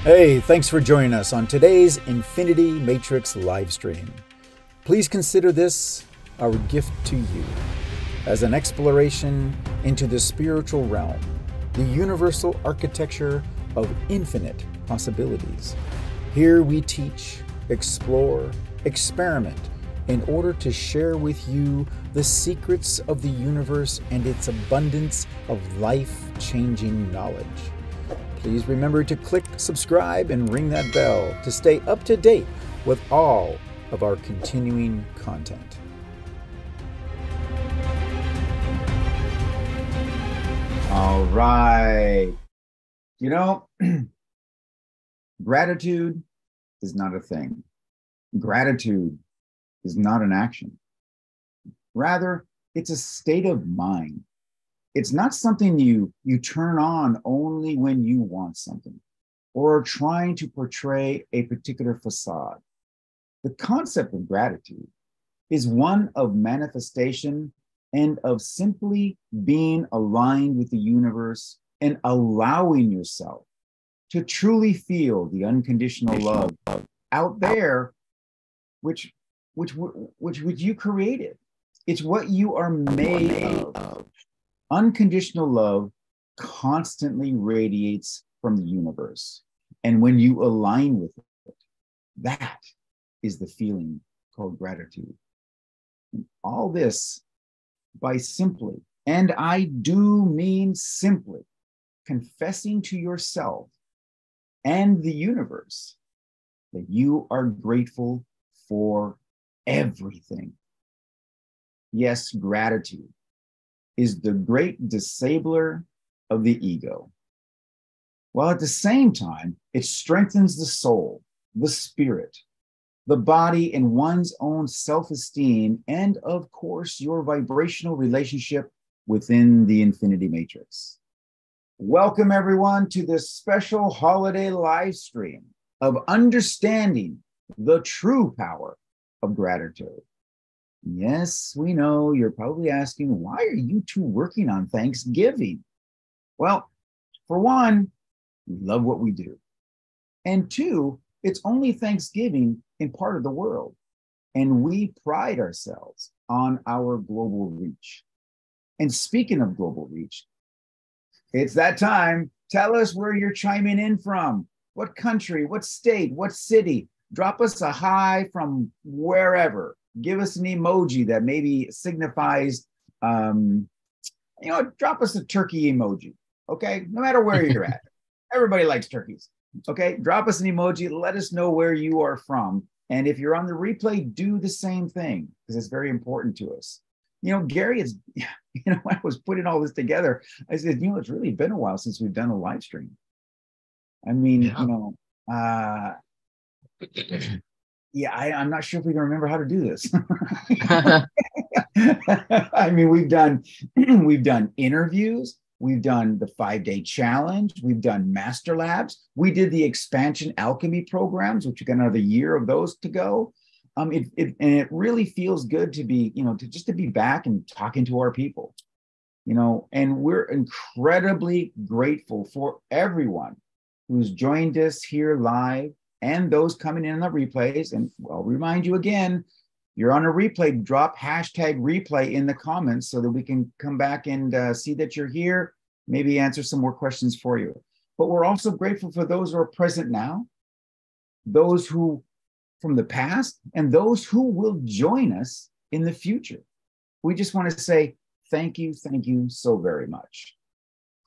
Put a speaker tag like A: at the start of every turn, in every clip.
A: Hey, thanks for joining us on today's Infinity Matrix live stream. Please consider this our gift to you as an exploration into the spiritual realm, the universal architecture of infinite possibilities. Here we teach, explore, experiment in order to share with you the secrets of the universe and its abundance of life-changing knowledge. Please remember to click subscribe and ring that bell to stay up to date with all of our continuing content. All right. You know, gratitude is not a thing. Gratitude is not an action. Rather, it's a state of mind. It's not something you turn on only when you want something or are trying to portray a particular facade. The concept of gratitude is one of manifestation and of simply being aligned with the universe and allowing yourself to truly feel the unconditional love out there, which you created. It's what you are made of. Unconditional love constantly radiates from the universe. And when you align with it, that is the feeling called gratitude. And all this by simply, and I do mean simply, confessing to yourself and the universe that you are grateful for everything. Yes, gratitude is the great disabler of the ego, while at the same time, it strengthens the soul, the spirit, the body, and one's own self-esteem, and of course, your vibrational relationship within the Infinity Matrix. Welcome, everyone, to this special holiday live stream of understanding the true power of gratitude. Yes, we know you're probably asking, why are you two working on Thanksgiving? Well, for one, we love what we do. And two, it's only Thanksgiving in part of the world. And we pride ourselves on our global reach. And speaking of global reach, it's that time. Tell us where you're chiming in from. What country, what state, what city? Drop us a hi from wherever. Give us an emoji that maybe signifies, drop us a turkey emoji, okay? No matter where you're at. Everybody likes turkeys, okay? Drop us an emoji. Let us know where you are from. And if you're on the replay, do the same thing because it's very important to us. You know, Gary, when I was putting all this together, I said, it's really been a while since we've done a live stream. I mean, I'm not sure if we can remember how to do this. I mean, we've done interviews, we've done the 5-day challenge, we've done master labs, we did the expansion alchemy programs, which we got another year of those to go. It really feels good to be, to be back and talking to our people, and we're incredibly grateful for everyone who's joined us here live and those coming in on the replays. And I'll remind you again, you're on a replay, drop hashtag replay in the comments so that we can come back and see that you're here, maybe answer some more questions for you. But we're also grateful for those who are present now, those who from the past, and those who will join us in the future. We just want to say thank you so very much.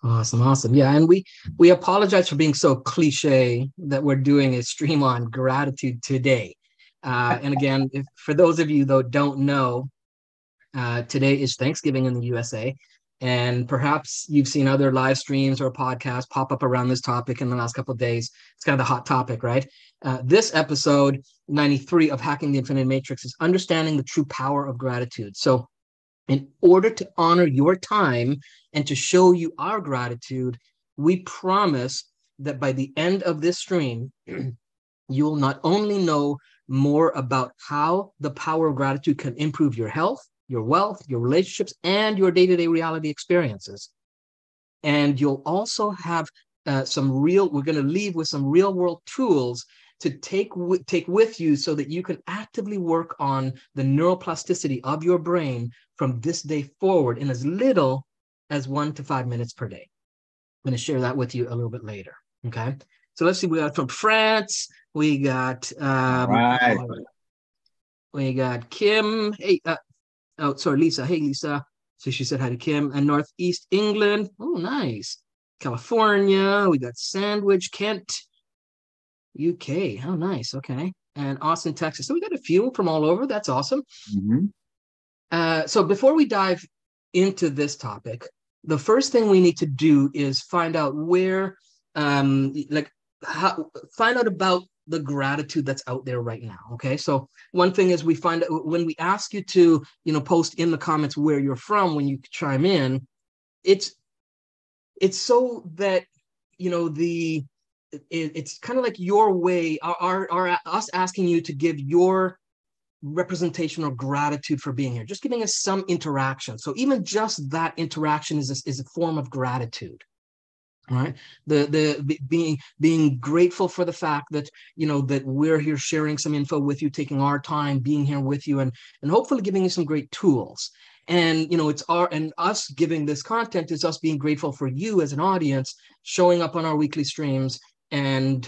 B: Awesome. Yeah, and we apologize for being so cliche that we're doing a stream on gratitude today. And again, for those of you that don't know, today is Thanksgiving in the USA, and perhaps you've seen other live streams or podcasts pop up around this topic in the last couple of days. It's kind of the hot topic, right? This episode 93 of Hacking the Infinite Matrix is understanding the true power of gratitude. So in order to honor your time and to show you our gratitude, we promise that by the end of this stream, you'll not only know more about how the power of gratitude can improve your health, your wealth, your relationships, and your day-to-day reality experiences. And you'll also have we're going to leave with some real world tools to take with you so that you can actively work on the neuroplasticity of your brain from this day forward in as little as 1 to 5 minutes per day. I'm going to share that with you a little bit later. Okay. So let's see, we got from France, we got,
A: Right.
B: we got Kim. Hey, Lisa. Hey, Lisa. So she said hi to Kim. And Northeast England. Oh, nice. California. We got Sandwich, Kent, UK. Oh, nice. Okay. And Austin, Texas. So we got a few from all over. That's awesome.
A: Mm-hmm.
B: So before we dive into this topic, the first thing we need to do is find out where, find out about the gratitude that's out there right now. Okay. So one thing is we find out when we ask you to, post in the comments where you're from, when you chime in, it's so that, it's kind of like your way, us asking you to give your representation or gratitude for being here, just giving us some interaction. So even just that interaction is a form of gratitude. All right. The being grateful for the fact that, that we're here sharing some info with you, taking our time, being here with you, and hopefully giving you some great tools. And, it's us giving this content is us being grateful for you as an audience, showing up on our weekly streams and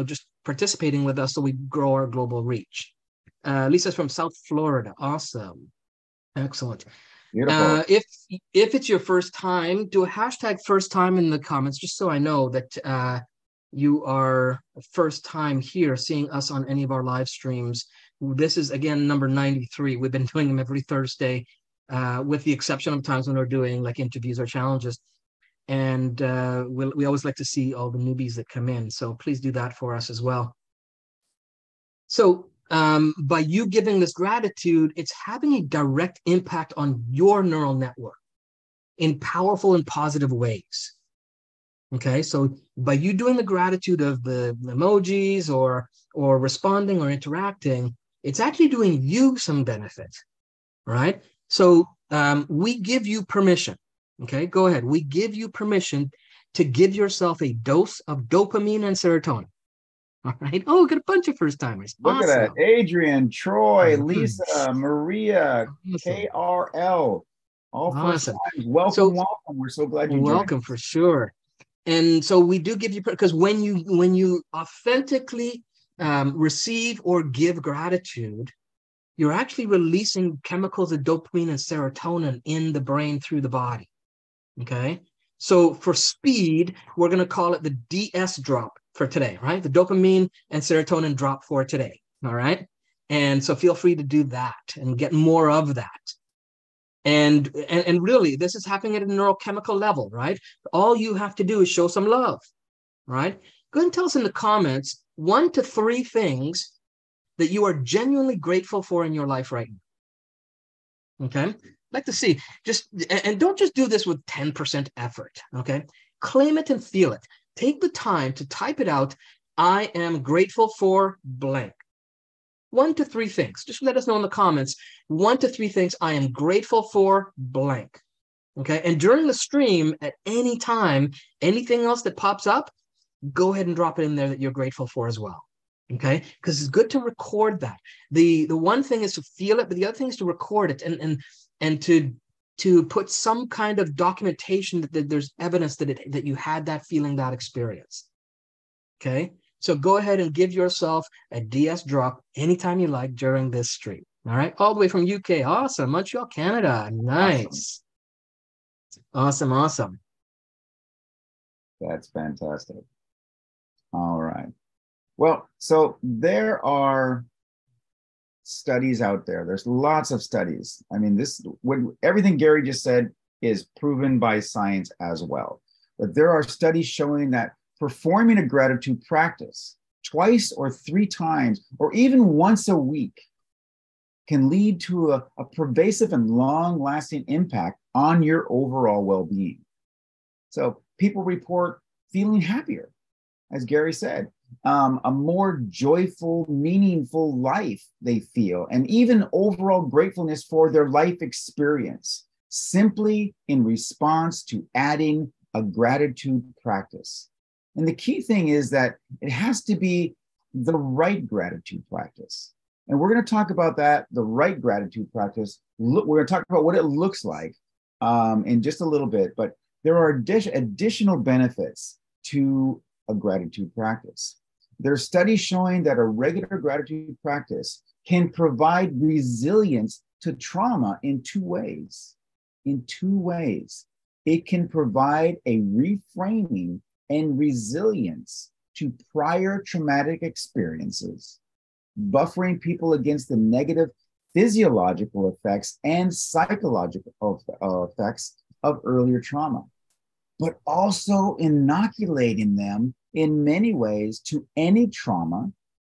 B: just participating with us so we grow our global reach. Lisa's from South Florida. Awesome. Excellent.
A: Beautiful.
B: If it's your first time, do a hashtag first time in the comments, just so I know that you are first time here seeing us on any of our live streams. This is, again, number 93. We've been doing them every Thursday, with the exception of times when we're doing like interviews or challenges. And we always like to see all the newbies that come in. So please do that for us as well. So by you giving this gratitude, it's having a direct impact on your neural network in powerful and positive ways. Okay, so by you doing the gratitude of the emojis or responding or interacting, it's actually doing you some benefit, right? So we give you permission. Okay, go ahead. We give you permission to give yourself a dose of dopamine and serotonin. All right. Oh, got a bunch of first timers.
A: Look
B: Awesome.
A: at that. Adrian, Troy,
B: Nice.
A: Lisa, Maria,
B: Awesome.
A: KRL. All first
B: Awesome.
A: times. Welcome. We're so glad you joined.
B: Welcome for sure. And so we do give you, because when you authentically receive or give gratitude, you're actually releasing chemicals of dopamine and serotonin in the brain through the body. Okay. So for speed, we're going to call it the DS drop for today, right? The dopamine and serotonin drop for today. All right. And so feel free to do that and get more of that. And really, this is happening at a neurochemical level, right? All you have to do is show some love, right? Go ahead and tell us in the comments 1 to 3 things that you are genuinely grateful for in your life right now. Okay. I'd like to see, and don't just do this with 10% effort. Okay. Claim it and feel it. Take the time to type it out. I am grateful for blank. 1 to 3 things. Just let us know in the comments. 1 to 3 things I am grateful for blank. Okay. And during the stream, at any time, anything else that pops up, go ahead and drop it in there that you're grateful for as well. Okay. Because it's good to record that. The one thing is to feel it, but the other thing is to record it and to put some kind of documentation that there's evidence that you had that feeling, that experience. Okay. So go ahead and give yourself a DS drop anytime you like during this stream. All right. All the way from UK. Awesome. Montreal, Canada. Nice. Awesome. Awesome.
A: That's fantastic. All right. Well, so there are studies out there. There's lots of studies. I mean, everything Gary just said is proven by science as well. But there are studies showing that performing a gratitude practice 2 or 3 times, or even once a week, can lead to a pervasive and long-lasting impact on your overall well-being. So people report feeling happier, as Gary said, a more joyful, meaningful life they feel, and even overall gratefulness for their life experience, simply in response to adding a gratitude practice. And the key thing is that it has to be the right gratitude practice. And we're going to talk about that, the right gratitude practice. We're going to talk about what it looks like in just a little bit, but there are additional benefits to a gratitude practice. There are studies showing that a regular gratitude practice can provide resilience to trauma in two ways. In two ways. It can provide a reframing and resilience to prior traumatic experiences, buffering people against the negative physiological effects and psychological effects of earlier trauma, but also inoculating them in many ways to any trauma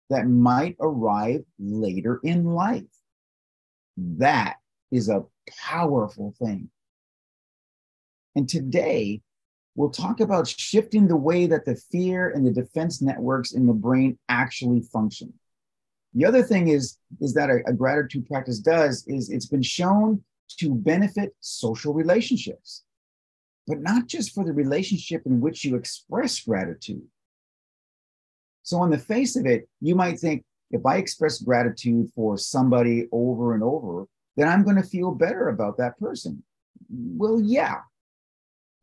A: that might arrive later in life. That is a powerful thing. And today, we'll talk about shifting the way that the fear and the defense networks in the brain actually function. The other thing is that a gratitude practice does is it's been shown to benefit social relationships, but not just for the relationship in which you express gratitude. So on the face of it, you might think, if I express gratitude for somebody over and over, then I'm going to feel better about that person. Well, yeah,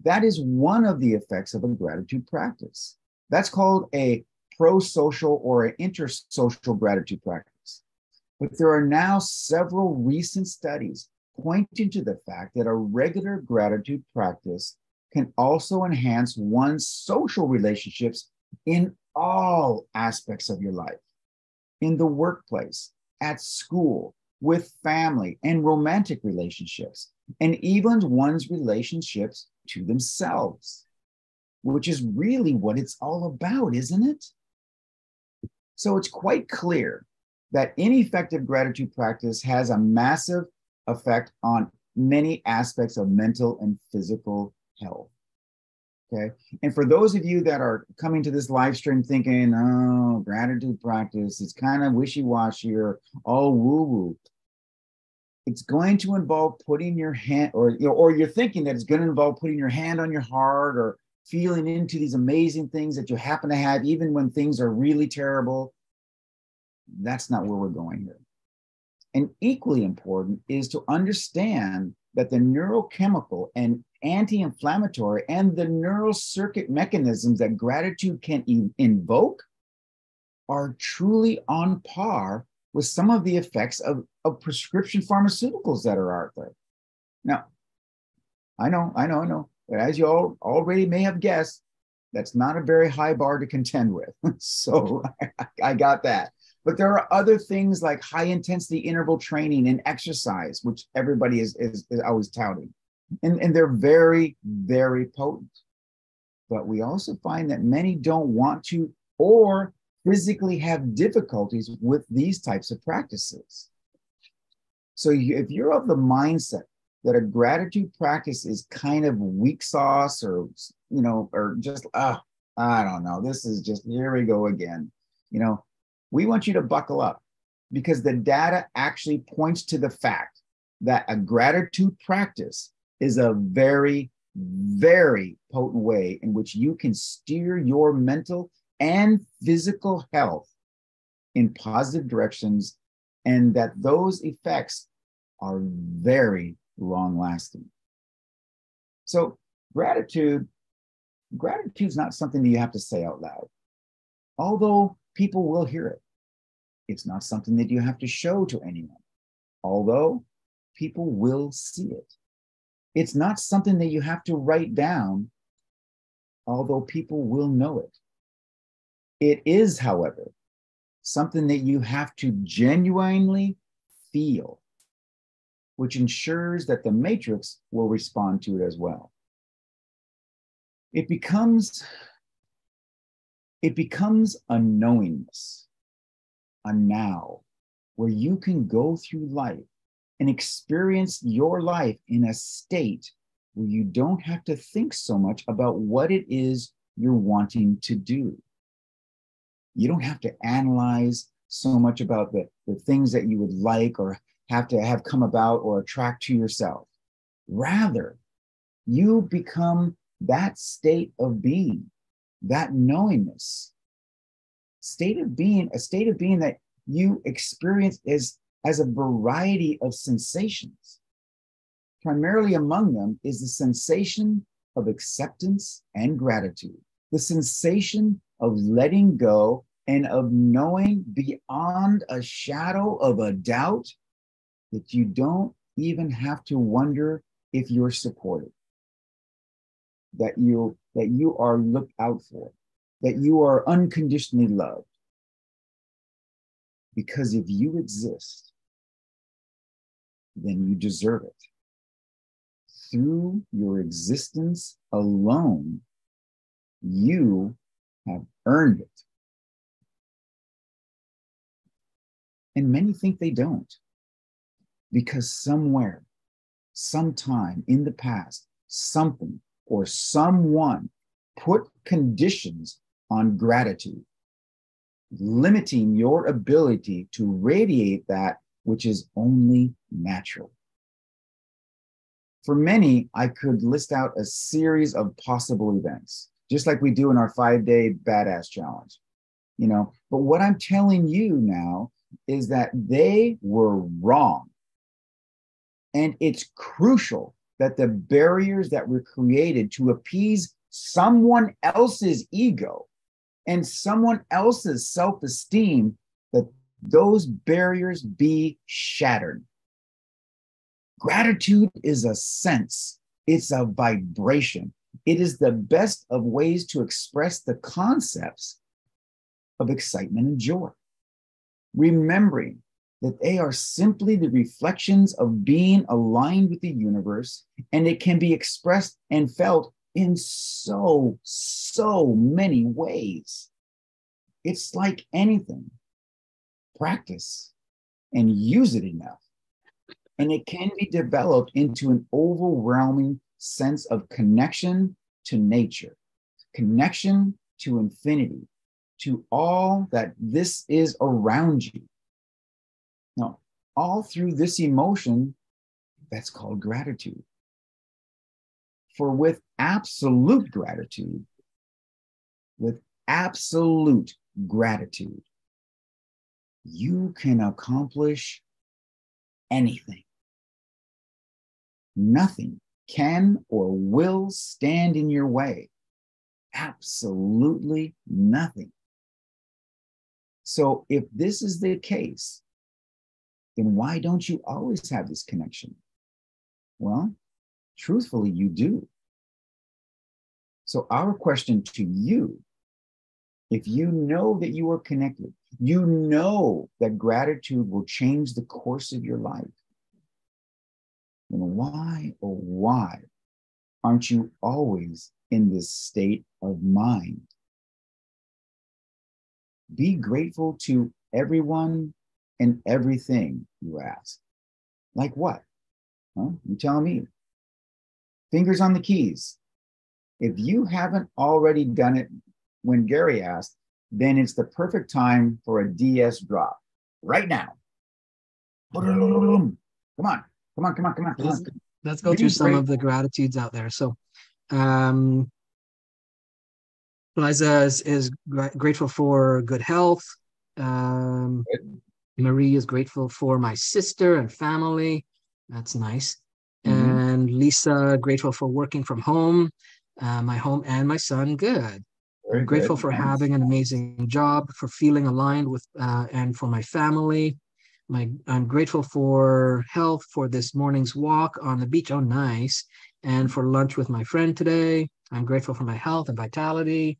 A: that is one of the effects of a gratitude practice. That's called a pro-social or an intersocial gratitude practice. But there are now several recent studies pointing to the fact that a regular gratitude practice can also enhance one's social relationships in all aspects of your life, in the workplace, at school, with family and romantic relationships, and even one's relationships to themselves, which is really what it's all about, isn't it? So it's quite clear that ineffective gratitude practice has a massive effect on many aspects of mental and physical health. Okay. And for those of you that are coming to this live stream thinking, oh, gratitude practice, it's kind of wishy-washy or all woo-woo. It's going to involve putting your hand, or you're thinking that it's going to involve putting your hand on your heart or feeling into these amazing things that you happen to have, even when things are really terrible. That's not where we're going here. And equally important is to understand that the neurochemical and anti-inflammatory and the neural circuit mechanisms that gratitude can invoke are truly on par with some of the effects of prescription pharmaceuticals that are out there. Now, I know, but as you all already may have guessed, that's not a very high bar to contend with. So I got that. But there are other things like high intensity interval training and exercise, which everybody is always touting. And they're very, very potent. But we also find that many don't want to or physically have difficulties with these types of practices. So if you're of the mindset that a gratitude practice is kind of weak sauce or just, I don't know, this is just, here we go again. We want you to buckle up because the data actually points to the fact that a gratitude practice is a very, very potent way in which you can steer your mental and physical health in positive directions, and that those effects are very long lasting. So gratitude is not something that you have to say out loud, although people will hear it. It's not something that you have to show to anyone, although people will see it. It's not something that you have to write down, although people will know it. It is, however, something that you have to genuinely feel, which ensures that the matrix will respond to it as well. It becomes a knowingness, a now, where you can go through life and experience your life in a state where you don't have to think so much about what it is you're wanting to do. You don't have to analyze so much about the things that you would like or have to have come about or attract to yourself. Rather, you become that state of being, that knowingness, a state of being that you experience as a variety of sensations. Primarily among them is the sensation of acceptance and gratitude, the sensation of letting go and of knowing beyond a shadow of a doubt that you don't even have to wonder if you're supported, that you are looked out for, that you are unconditionally loved. Because if you exist, then you deserve it. Through your existence alone, you have earned it. And many think they don't, because somewhere, sometime in the past, something or someone put conditions on gratitude, limiting your ability to radiate that which is only natural. For many, I could list out a series of possible events, just like we do in our 5-day badass challenge, But what I'm telling you now is that they were wrong. And it's crucial that the barriers that were created to appease someone else's ego and someone else's self-esteem, that those barriers be shattered. Gratitude is a sense, it's a vibration. It is the best of ways to express the concepts of excitement and joy, remembering that they are simply the reflections of being aligned with the universe, and it can be expressed and felt in so many ways. It's like anything. Practice and use it enough, and it can be developed into an overwhelming sense of connection to nature, connection to infinity, to all that this is around you. Now, all through this emotion that's called gratitude. For with absolute gratitude, you can accomplish anything. Nothing can or will stand in your way. Absolutely nothing. So if this is the case, then why don't you always have this connection? Well, truthfully, you do. So our question to you, if you know that you are connected, you know that gratitude will change the course of your life, then why, oh why, aren't you always in this state of mind? Be grateful to everyone and everything, you ask. Like what? Huh? You tell me. Fingers on the keys. If you haven't already done it when Gary asked, then it's the perfect time for a DS drop. Right now. Come on.
B: Let's go through some of the gratitudes out there. So, Liza is grateful for good health. Marie is grateful for my sister and family. That's nice. Mm-hmm. And Lisa, grateful for working from home, my home and my son. Good. I'm grateful for having an amazing job, for feeling aligned with, and for my family. I'm grateful for health, for this morning's walk on the beach. Oh, nice. And for lunch with my friend today. I'm grateful for my health and vitality.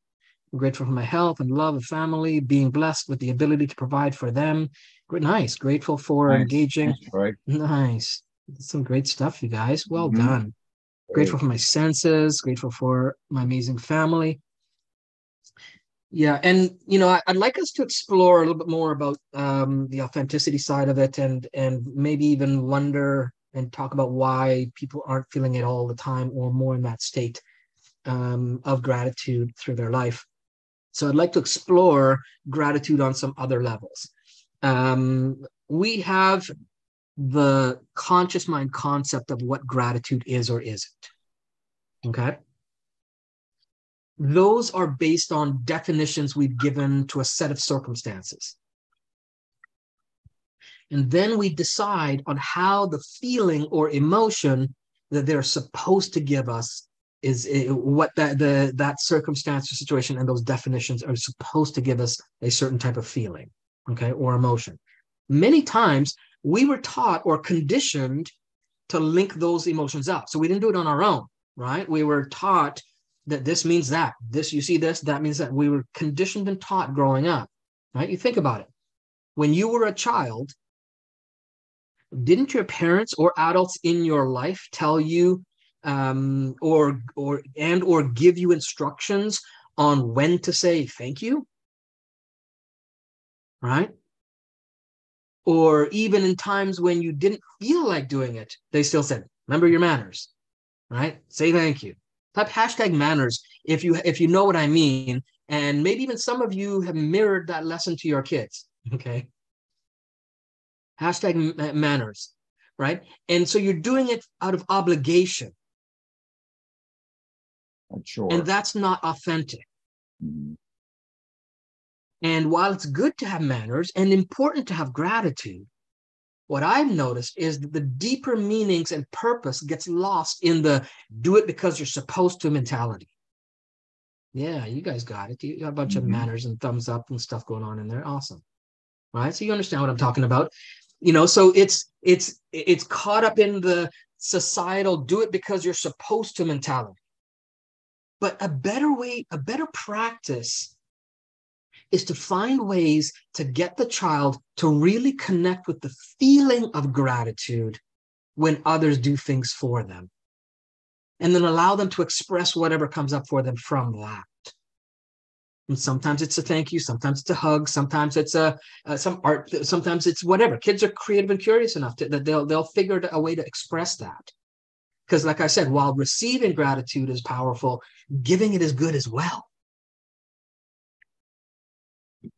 B: I'm grateful for my health and love of family, being blessed with the ability to provide for them. Nice. Grateful for engaging. Nice. Some great stuff, you guys. Well done. Grateful for my senses. Grateful for my amazing family. Yeah, and I'd like us to explore a little bit more about the authenticity side of it, and maybe even wonder and talk about why people aren't feeling it all the time, or more in that state of gratitude through their life. So I'd like to explore gratitude on some other levels. We have the conscious mind concept of what gratitude is or isn't. Okay. those are based on definitions we've given to a set of circumstances. And then we decide on how the feeling or emotion that they're supposed to give us is what that circumstance or situation and those definitions are supposed to give us a certain type of feeling, okay, or emotion. Many times we were taught or conditioned to link those emotions up. So we didn't do it on our own, right? We were taught that this means that. This, you see this, that means that. We were conditioned and taught growing up, right? You think about it. When you were a child, didn't your parents or adults in your life tell you or give you instructions on when to say thank you? Right? Or even in times when you didn't feel like doing it, they still said, remember your manners, right? Say thank you. Type hashtag manners if you know what I mean. And maybe even some of you have mirrored that lesson to your kids, okay? Hashtag manners, right? And so you're doing it out of obligation.
A: Sure.
B: And that's not authentic.
A: Mm-hmm.
B: And while it's good to have manners and important to have gratitude, what I've noticed is that the deeper meanings and purpose gets lost in the do it because you're supposed to mentality. Yeah, you guys got it. You got a bunch of manners and thumbs up and stuff going on in there. Awesome. Right? So you understand what I'm talking about. You know, so it's caught up in the societal do it because you're supposed to mentality. But a better way, a better practice is to find ways to get the child to really connect with the feeling of gratitude when others do things for them. And then allow them to express whatever comes up for them from that. And sometimes it's a thank you, sometimes it's a hug, sometimes it's some art, sometimes it's whatever. Kids are creative and curious enough that they'll figure a way to express that. Because like I said, while receiving gratitude is powerful, giving it is good as well.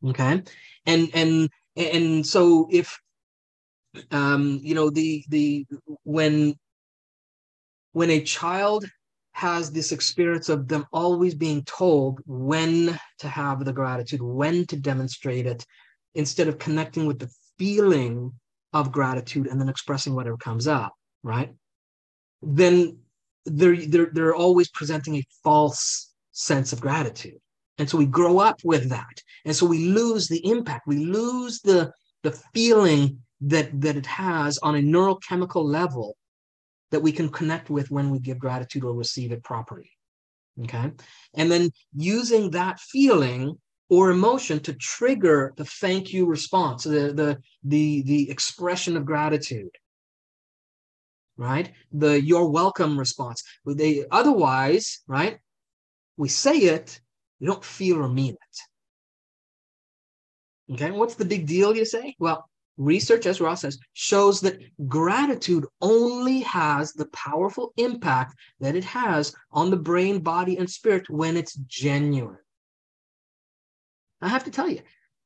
B: Okay, and so if you know when a child has this experience of them always being told when to have the gratitude, when to demonstrate it, instead of connecting with the feeling of gratitude and then expressing whatever comes up, right? Then they're always presenting a false sense of gratitude. And so we grow up with that. And so we lose the impact. We lose the feeling that it has on a neurochemical level that we can connect with when we give gratitude or receive it properly. Okay. And then using that feeling or emotion to trigger the thank you response, the expression of gratitude. Right? The you're welcome response. Otherwise, right? We say it, we don't feel or mean it. Okay, what's the big deal, you say? Well, research, as Ross says, shows that gratitude only has the powerful impact that it has on the brain, body, and spirit when it's genuine. I have to tell you,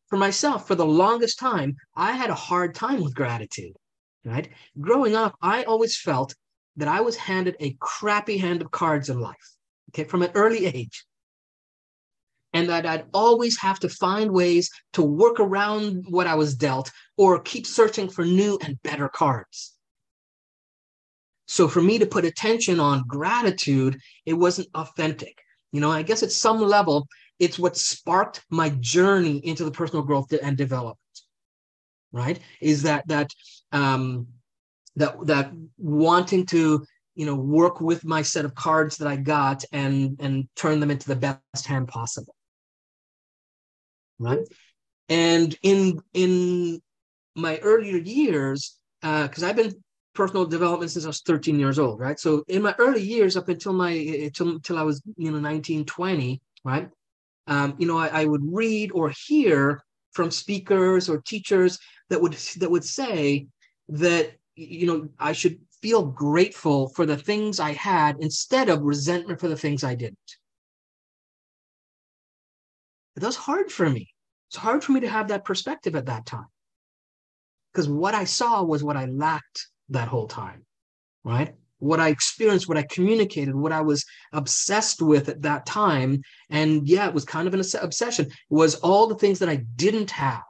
B: for myself, for the longest time, I had a hard time with gratitude. Right? Growing up, I always felt that I was handed a crappy hand of cards in life, okay, from an early age. And that I'd always have to find ways to work around what I was dealt or keep searching for new and better cards. So for me to put attention on gratitude, it wasn't authentic. You know, I guess at some level, it's what sparked my journey into the personal growth and development. Right? Is that wanting to, you know, work with my set of cards that I got and turn them into the best hand possible. Right? And in my earlier years, because I've been personal development since I was 13 years old, right? So in my early years, up until till I was 19, 20, right? I would read or hear from speakers or teachers that would say that I should feel grateful for the things I had instead of resentment for the things I didn't. But that was hard for me. It's hard for me to have that perspective at that time, because what I saw was what I lacked that whole time, right? what I experienced, what I communicated, what I was obsessed with at that time. And yeah, it was kind of an obsession, was all the things that I didn't have.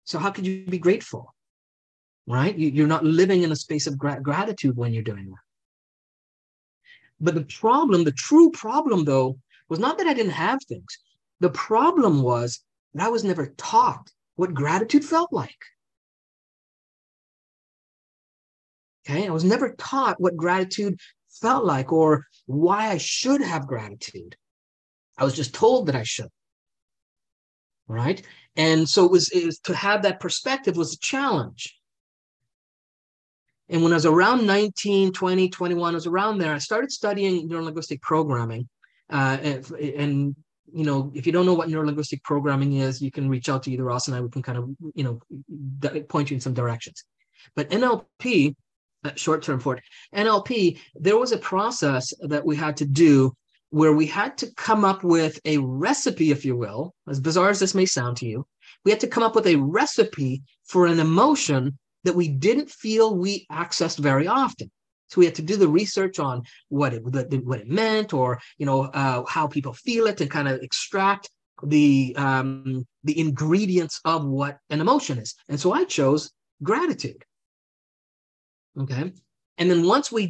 B: So how could you be grateful, right? You're not living in a space of gratitude when you're doing that. But the true problem, though, was not that I didn't have things. The problem was that I was never taught what gratitude felt like. Okay, I was never taught what gratitude felt like or why I should have gratitude. I was just told that I should. Right? And so it was to have that perspective was a challenge. And when I was around 19, 20, 21, I was around there, I started studying neurolinguistic programming. And you know, if you don't know what neurolinguistic programming is, you can reach out to either Ross and I. We can kind of, you know, point you in some directions. But NLP, short-term for it, NLP, there was a process that we had to do where we had to come up with a recipe, if you will, as bizarre as this may sound to you. We had to come up with a recipe for an emotion that we didn't feel we accessed very often. So we had to do the research on what it meant, or you know, how people feel it, and kind of extract the ingredients of what an emotion is. And so I chose gratitude. Okay. And then once we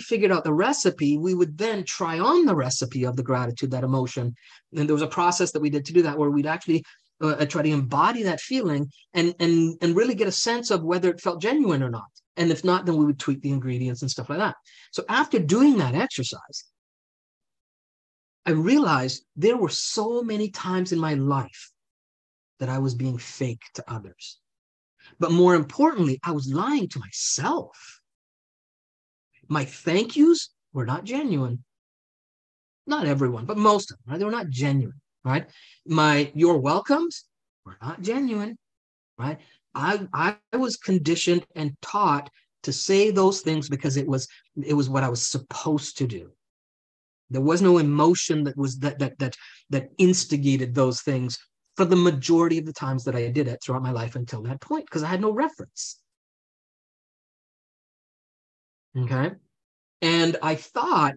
B: figured out the recipe, we would then try on the recipe of the gratitude, that emotion. And there was a process that we did to do that, where we'd actually try to embody that feeling and really get a sense of whether it felt genuine or not. And if not, then we would tweak the ingredients and stuff like that. So after doing that exercise, I realized there were so many times in my life that I was being fake to others. But more importantly, I was lying to myself. My thank yous were not genuine. Not everyone, but most of them, right? They were not genuine, right? My you're welcomes were not genuine, right? I was conditioned and taught to say those things because it was what I was supposed to do. There was no emotion that instigated those things for the majority of the times that I did it throughout my life until that point, because I had no reference. Okay. And I thought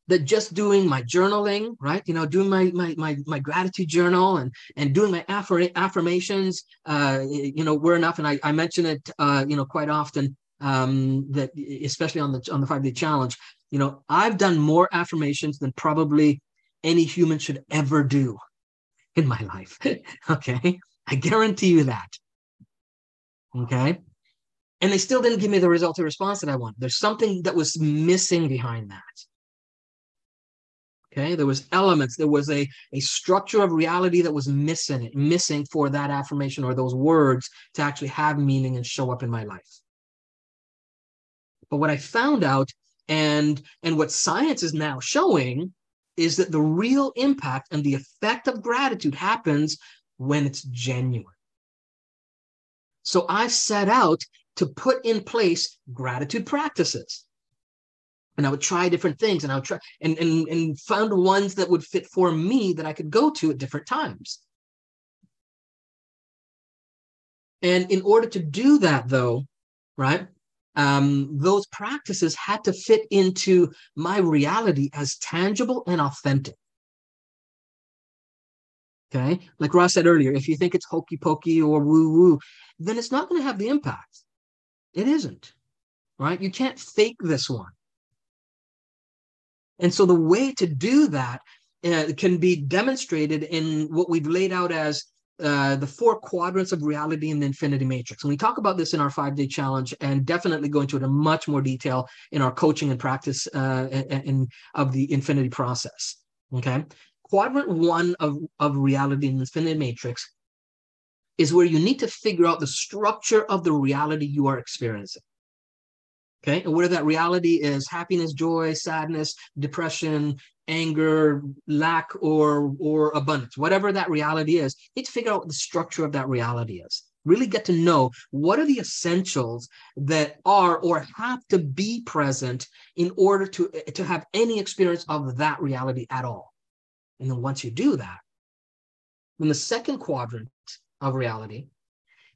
B: that just doing my journaling, right? You know, doing my gratitude journal and doing my affirmations, you know, were enough. And I mention it, you know, quite often, that especially on the 5-day challenge, you know, I've done more affirmations than probably any human should ever do in my life. Okay. I guarantee you that. Okay. And they still didn't give me the result or response that I wanted. There's something that was missing behind that. Okay, there was elements, there was a structure of reality that was missing for that affirmation or those words to actually have meaning and show up in my life. But what I found out, and what science is now showing, is that the real impact and the effect of gratitude happens when it's genuine. So I set out to put in place gratitude practices. And I would try different things, and I would try and found ones that would fit for me that I could go to at different times. And in order to do that, though, right, those practices had to fit into my reality as tangible and authentic. Okay, like Ross said earlier, if you think it's hokey pokey or woo woo, then it's not going to have the impact. It isn't, right? You can't fake this one. And so the way to do that can be demonstrated in what we've laid out as the 4 quadrants of reality in the infinity matrix. And we talk about this in our 5-day challenge, and definitely go into it in much more detail in our coaching and practice of the infinity process. Okay. Quadrant 1 of reality in the infinity matrix is where you need to figure out the structure of the reality you are experiencing. Okay, and whether that reality is happiness, joy, sadness, depression, anger, lack, or abundance, whatever that reality is, you need to figure out what the structure of that reality is. Really get to know what are the essentials that are or have to be present in order to have any experience of that reality at all. And then once you do that, then the second quadrant of reality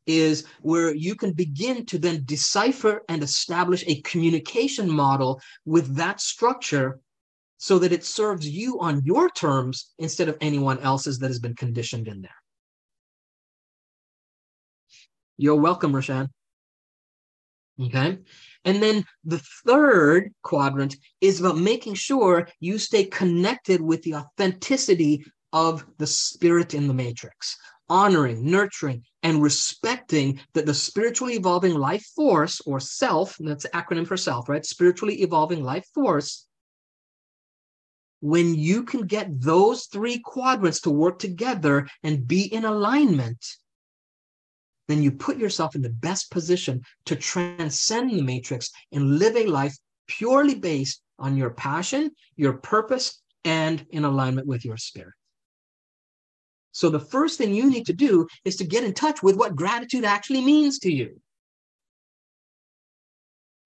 B: is where you can begin to then decipher and establish a communication model with that structure so that it serves you on your terms instead of anyone else's that has been conditioned in there. You're welcome, Rashan. Okay. And then the third quadrant is about making sure you stay connected with the authenticity of the spirit in the matrix, honoring, nurturing, and respecting that the spiritually evolving life force, or self, that's the acronym for self, right? Spiritually evolving life force. When you can get those three quadrants to work together and be in alignment, then you put yourself in the best position to transcend the matrix and live a life purely based on your passion, your purpose, and in alignment with your spirit. So the first thing you need to do is to get in touch with what gratitude actually means to you.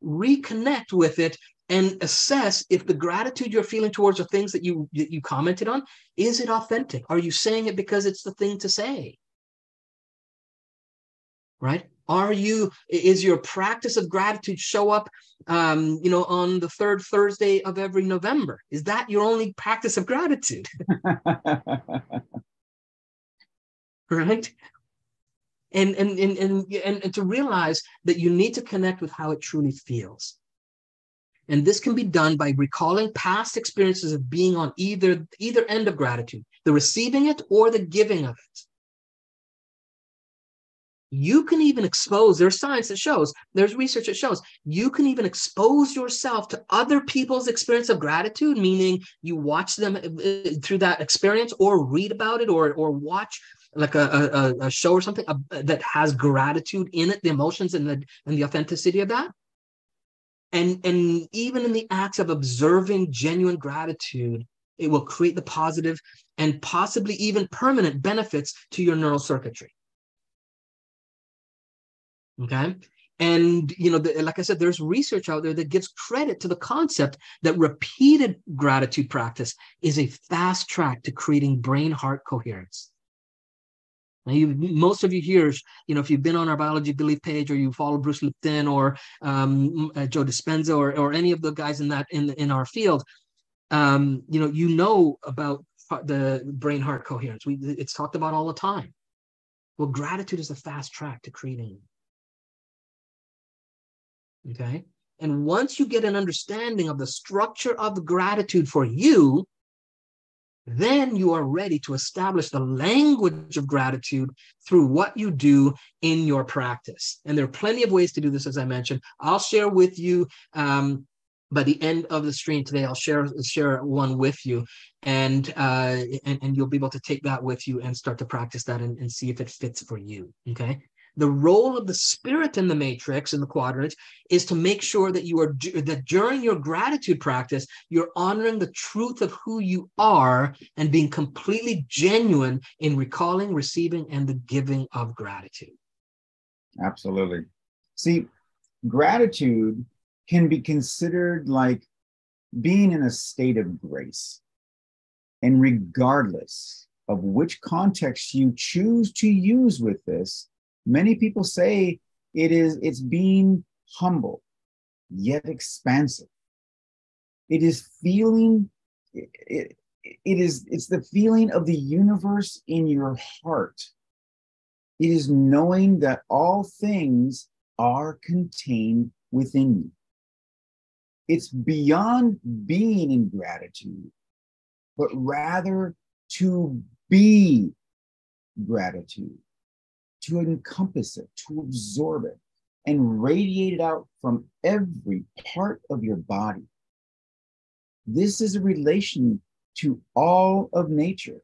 B: Reconnect with it and assess if the gratitude you're feeling towards the things that you commented on, is it authentic? Are you saying it because it's the thing to say? Right? Is your practice of gratitude show up, on the third Thursday of every November? Is that your only practice of gratitude? Right? And to realize that you need to connect with how it truly feels. And this can be done by recalling past experiences of being on either end of gratitude, the receiving it or the giving of it. You can even expose, there's science that shows, there's research that shows, you can even expose yourself to other people's experience of gratitude, meaning you watch them through that experience or read about it or watch like a show or something that has gratitude in it, the emotions and the authenticity of that. And even in the acts of observing genuine gratitude, it will create the positive and possibly even permanent benefits to your neural circuitry. Okay. And, like I said, there's research out there that gives credit to the concept that repeated gratitude practice is a fast track to creating brain-heart coherence. Now, most of you here, if you've been on our Biology Belief page or you follow Bruce Lipton or Joe Dispenza or any of the guys in our field, you know about the brain-heart coherence. It's talked about all the time. Well, gratitude is a fast track to creating. Okay. And once you get an understanding of the structure of the gratitude for you, then you are ready to establish the language of gratitude through what you do in your practice. And there are plenty of ways to do this, as I mentioned. I'll share with you by the end of the stream today. I'll share one with you, and you'll be able to take that with you and start to practice that and see if it fits for you. Okay. The role of the spirit in the matrix, in the quadrant, is to make sure that that during your gratitude practice, you're honoring the truth of who you are and being completely genuine in recalling, receiving, and the giving of gratitude.
A: Absolutely. See, gratitude can be considered like being in a state of grace. And regardless of which context you choose to use with this, many people say it's being humble, yet expansive. It is feeling, it's the feeling of the universe in your heart. It is knowing that all things are contained within you. It's beyond being in gratitude, but rather to be gratitude, to encompass it, to absorb it, and radiate it out from every part of your body. This is a relation to all of nature.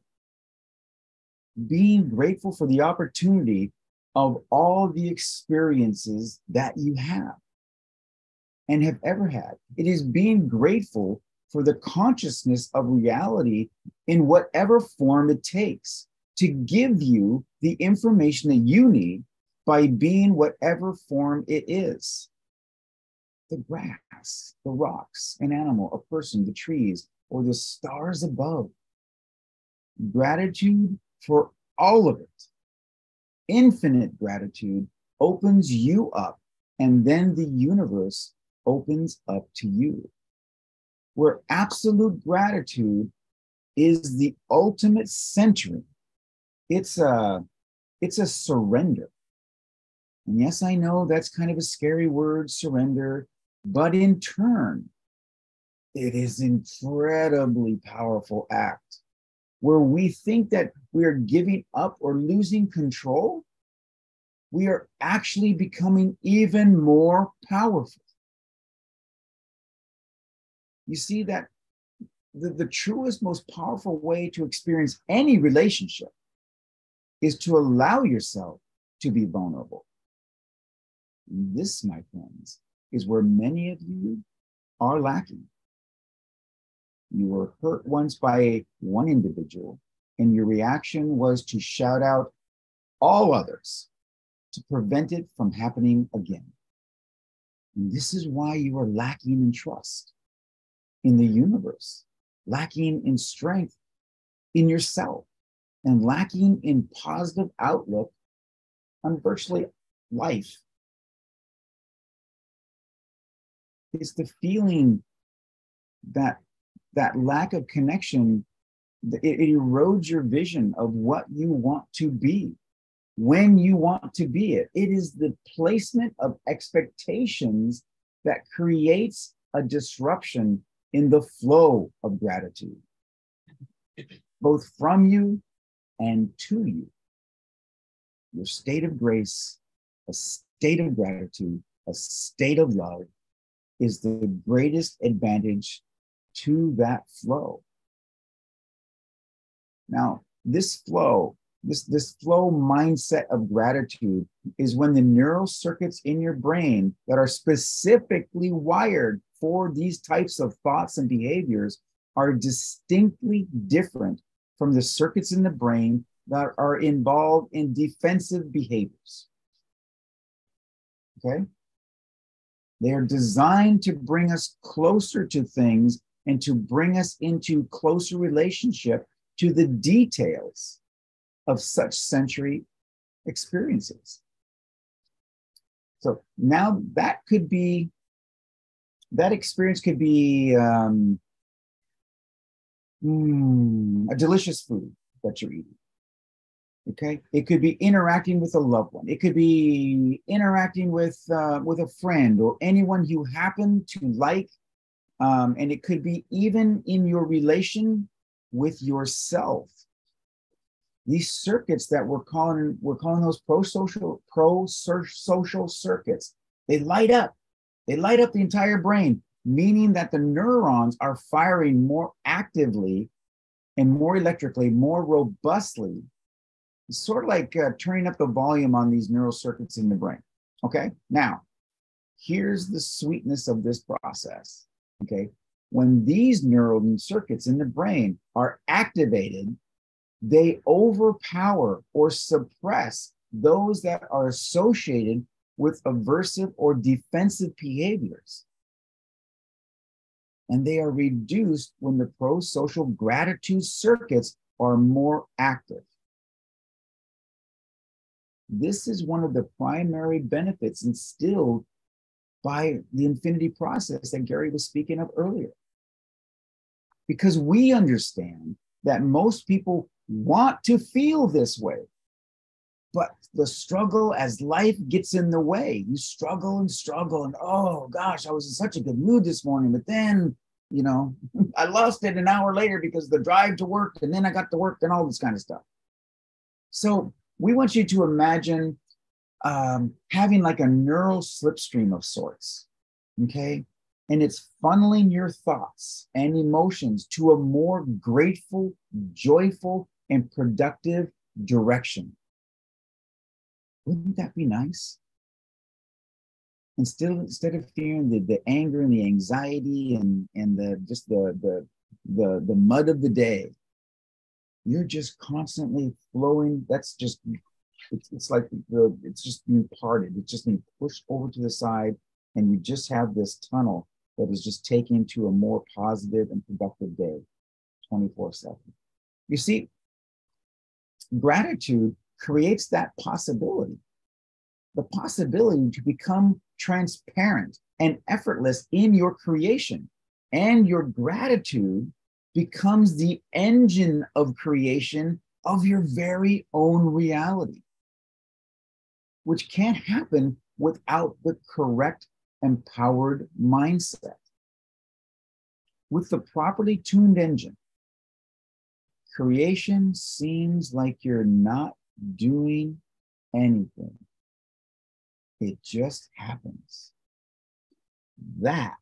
A: Being grateful for the opportunity of all the experiences that you have and have ever had. It is being grateful for the consciousness of reality in whatever form it takes to give you the information that you need by being whatever form it is. The grass, the rocks, an animal, a person, the trees, or the stars above. Gratitude for all of it. Infinite gratitude opens you up, and then the universe opens up to you. Where absolute gratitude is the ultimate centering. It's a surrender. And yes, I know that's kind of a scary word, surrender, but in turn, it is an incredibly powerful act where we think that we are giving up or losing control. We are actually becoming even more powerful. You see that the truest, most powerful way to experience any relationship is to allow yourself to be vulnerable. And this, my friends, is where many of you are lacking. You were hurt once by one individual, and your reaction was to shout out all others to prevent it from happening again. And this is why you are lacking in trust in the universe, lacking in strength in yourself, and lacking in positive outlook on virtually life. It's the feeling that lack of connection, it erodes your vision of what you want to be, when you want to be it. It is the placement of expectations that creates a disruption in the flow of gratitude, both from you and to you. Your state of grace, a state of gratitude, a state of love is the greatest advantage to that flow. Now, this flow, this flow mindset of gratitude is when the neural circuits in your brain that are specifically wired for these types of thoughts and behaviors are distinctly different from the circuits in the brain that are involved in defensive behaviors. Okay? They are designed to bring us closer to things and to bring us into closer relationship to the details of such sensory experiences. So now that experience could be a delicious food that you're eating. Okay, it could be interacting with a loved one. It could be interacting with a friend or anyone you happen to like, and it could be even in your relation with yourself. These circuits that we're calling those pro-social circuits. They light up. They light up the entire brain, meaning that the neurons are firing more actively and more electrically, more robustly. It's sort of like turning up the volume on these neural circuits in the brain. Okay, now here's the sweetness of this process. Okay, when these neural circuits in the brain are activated, they overpower or suppress those that are associated with aversive or defensive behaviors. And they are reduced when the pro-social gratitude circuits are more active. This is one of the primary benefits instilled by the infinity process that Gary was speaking of earlier. Because we understand that most people want to feel this way, but the struggle as life gets in the way. You struggle and struggle, and oh gosh, I was in such a good mood this morning, but then, I lost it an hour later because of the drive to work, and then I got to work and all this kind of stuff. So we want you to imagine having like a neural slipstream of sorts, okay? And it's funneling your thoughts and emotions to a more grateful, joyful, and productive direction. Wouldn't that be nice? Instead of fearing the anger and the anxiety and the mud of the day, you're just constantly flowing. It's just being parted. It's just being pushed over to the side, and you just have this tunnel that is just taken to a more positive and productive day, 24/7. You see, gratitude creates that possibility, the possibility to become transparent and effortless in your creation. And your gratitude becomes the engine of creation of your very own reality, which can't happen without the correct empowered mindset. With the properly tuned engine, creation seems like you're not doing anything. It just happens. That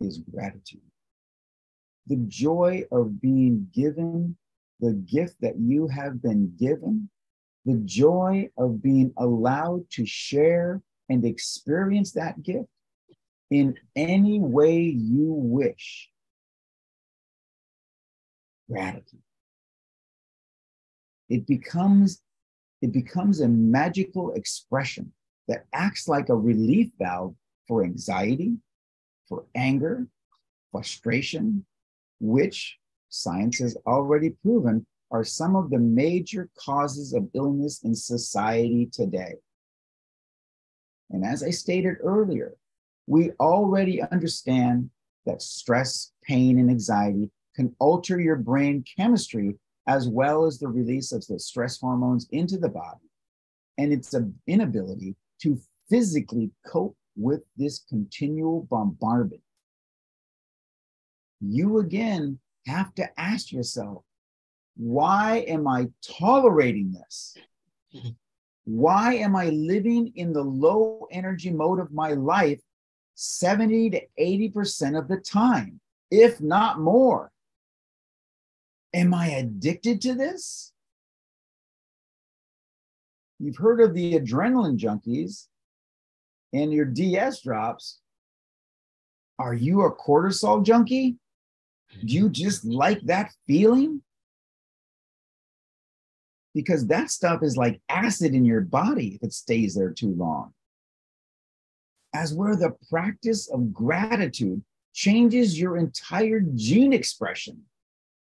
A: is gratitude. The joy of being given the gift that you have been given, the joy of being allowed to share and experience that gift in any way you wish. Gratitude. It becomes a magical expression that acts like a relief valve for anxiety, for anger, frustration, which science has already proven are some of the major causes of illness in society today. And as I stated earlier, we already understand that stress, pain, and anxiety can alter your brain chemistry as well as the release of the stress hormones into the body, and its inability to physically cope with this continual bombardment. You again have to ask yourself, why am I tolerating this? Why am I living in the low energy mode of my life 70 to 80% of the time, if not more? Am I addicted to this? You've heard of the adrenaline junkies and your DS drops. Are you a cortisol junkie? Do you just like that feeling? Because that stuff is like acid in your body if it stays there too long. As where the practice of gratitude changes your entire gene expression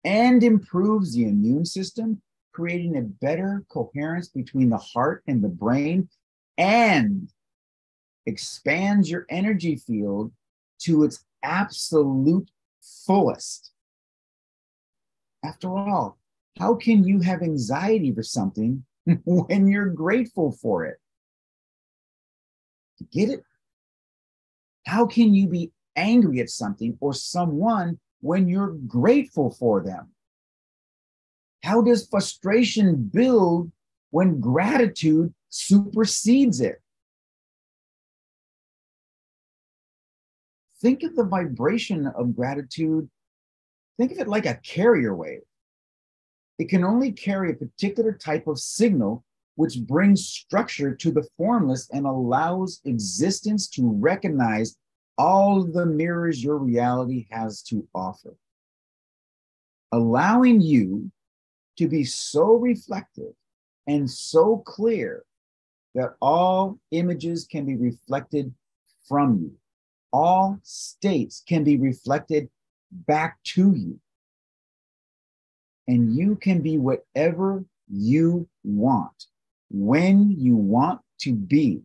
A: and improves the immune system, creating a better coherence between the heart and the brain, and expands your energy field to its absolute fullest. After all, how can you have anxiety for something when you're grateful for it? Get it? How can you be angry at something or someone when you're grateful for them? How does frustration build when gratitude supersedes it? Think of the vibration of gratitude. Think of it like a carrier wave. It can only carry a particular type of signal, which brings structure to the formless and allows existence to recognize all the mirrors your reality has to offer, allowing you to be so reflective and so clear that all images can be reflected from you. All states can be reflected back to you. And you can be whatever you want, when you want to be,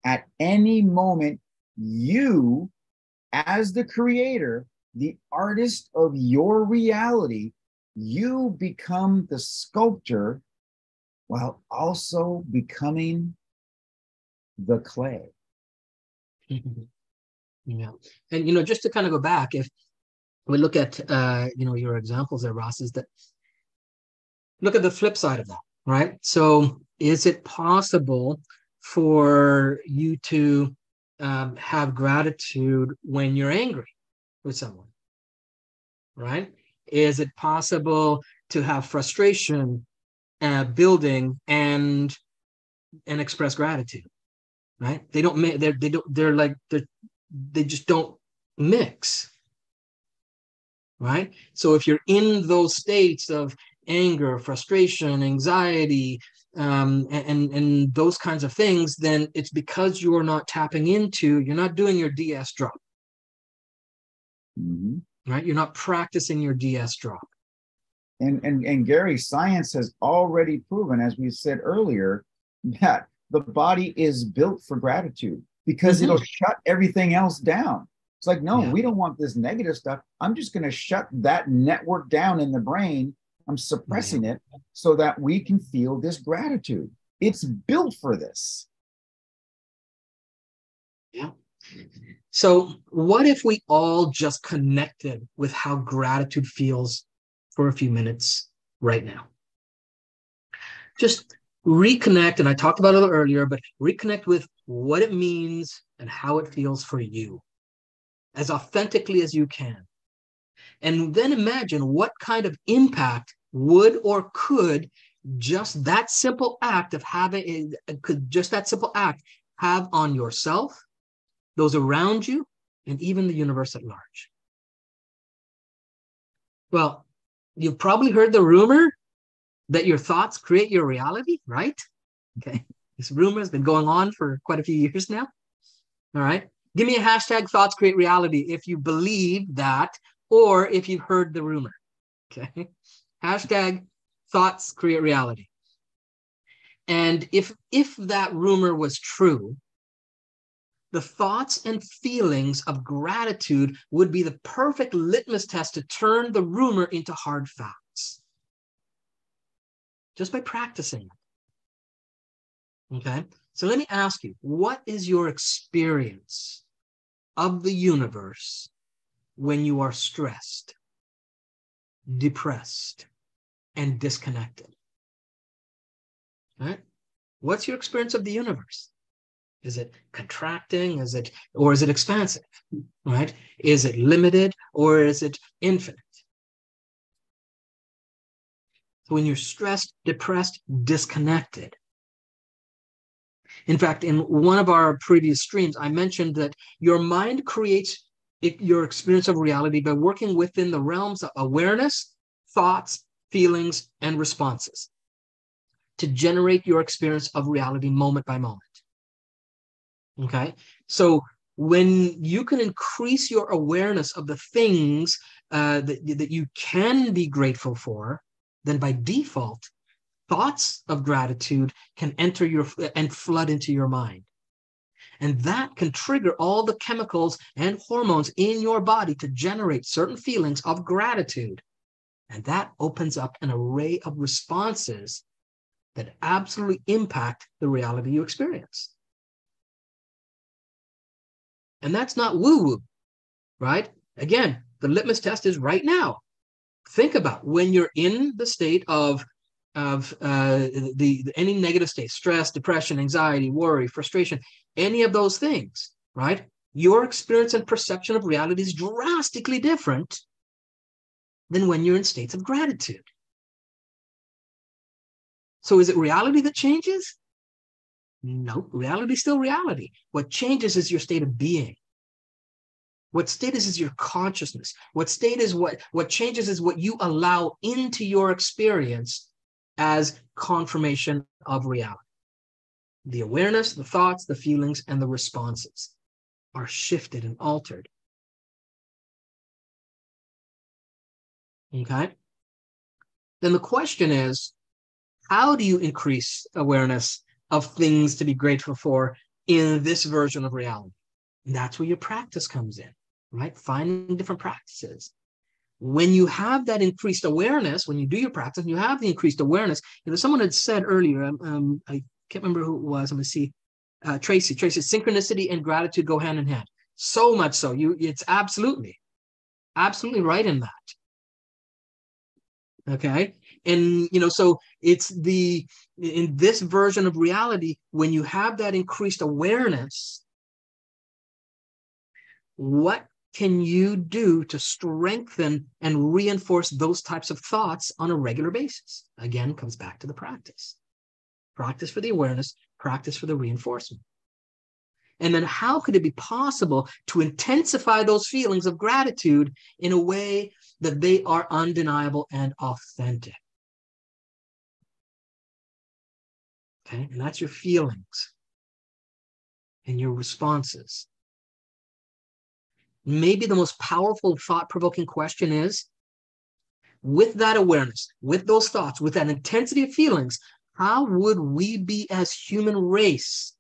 A: at any moment. You, as the creator, the artist of your reality, you become the sculptor while also becoming the clay.
B: Yeah. And, just to kind of go back, if we look at, your examples there, Ross, is that look at the flip side of that, right? So is it possible for you to have gratitude when you're angry with someone, right? Is it possible to have frustration building and express gratitude, right? They just don't mix, right? So if you're in those states of anger, frustration, anxiety, and those kinds of things, then it's because you're not you're not doing your DS drop, right? You're not practicing your DS drop.
A: And Gary, science has already proven, as we said earlier, that the body is built for gratitude because it'll shut everything else down. It's like, no, we don't want this negative stuff. I'm just going to shut that network down in the brain. I'm suppressing it so that we can feel this gratitude. It's built for this.
B: Yeah. So what if we all just connected with how gratitude feels for a few minutes right now? Just reconnect, and I talked about it earlier, but reconnect with what it means and how it feels for you as authentically as you can. And then imagine what kind of impact would or could just that simple act of having, could just that simple act have on yourself, those around you, and even the universe at large. Well, you've probably heard the rumor that your thoughts create your reality, right? Okay. This rumor has been going on for quite a few years now. All right. Give me a hashtag thoughts create reality if you believe that, or if you've heard the rumor. Okay. Hashtag thoughts create reality. And if that rumor was true, the thoughts and feelings of gratitude would be the perfect litmus test to turn the rumor into hard facts. Just by practicing it. Okay? So let me ask you, what is your experience of the universe when you are stressed, depressed, and disconnected? All right? What's your experience of the universe? Is it contracting? Or is it expansive? Right? Is it limited or is it infinite? So when you're stressed, depressed, disconnected. In fact, in one of our previous streams, I mentioned that your mind creates your experience of reality by working within the realms of awareness, thoughts, feelings, and responses to generate your experience of reality moment by moment. Okay, so when you can increase your awareness of the things that you can be grateful for, then by default, thoughts of gratitude can enter and flood into your mind. And that can trigger all the chemicals and hormones in your body to generate certain feelings of gratitude. And that opens up an array of responses that absolutely impact the reality you experience. And that's not woo-woo, right? Again, the litmus test is right now. Think about when you're in the state of any negative state, stress, depression, anxiety, worry, frustration, any of those things, right? Your experience and perception of reality is drastically different than when you're in states of gratitude. So is it reality that changes? No, reality is still reality. What changes is your state of being. What state is your consciousness. What changes is what you allow into your experience as confirmation of reality. The awareness, the thoughts, the feelings, and the responses are shifted and altered. Okay? Then the question is, how do you increase awareness of things to be grateful for in this version of reality? And that's where your practice comes in, right? Finding different practices. When you have that increased awareness, when you do your practice, and you have the increased awareness, someone had said earlier, I can't remember who it was, I'm going to see, Tracy, synchronicity and gratitude go hand in hand. So much so, it's absolutely right in that. Okay. And, so it's in this version of reality, when you have that increased awareness, what can you do to strengthen and reinforce those types of thoughts on a regular basis? Again, comes back to the practice. Practice for the awareness, practice for the reinforcement. And then how could it be possible to intensify those feelings of gratitude in a way that they are undeniable and authentic? Okay, and that's your feelings and your responses. Maybe the most powerful thought-provoking question is, with that awareness, with those thoughts, with that intensity of feelings, how would we be as human race?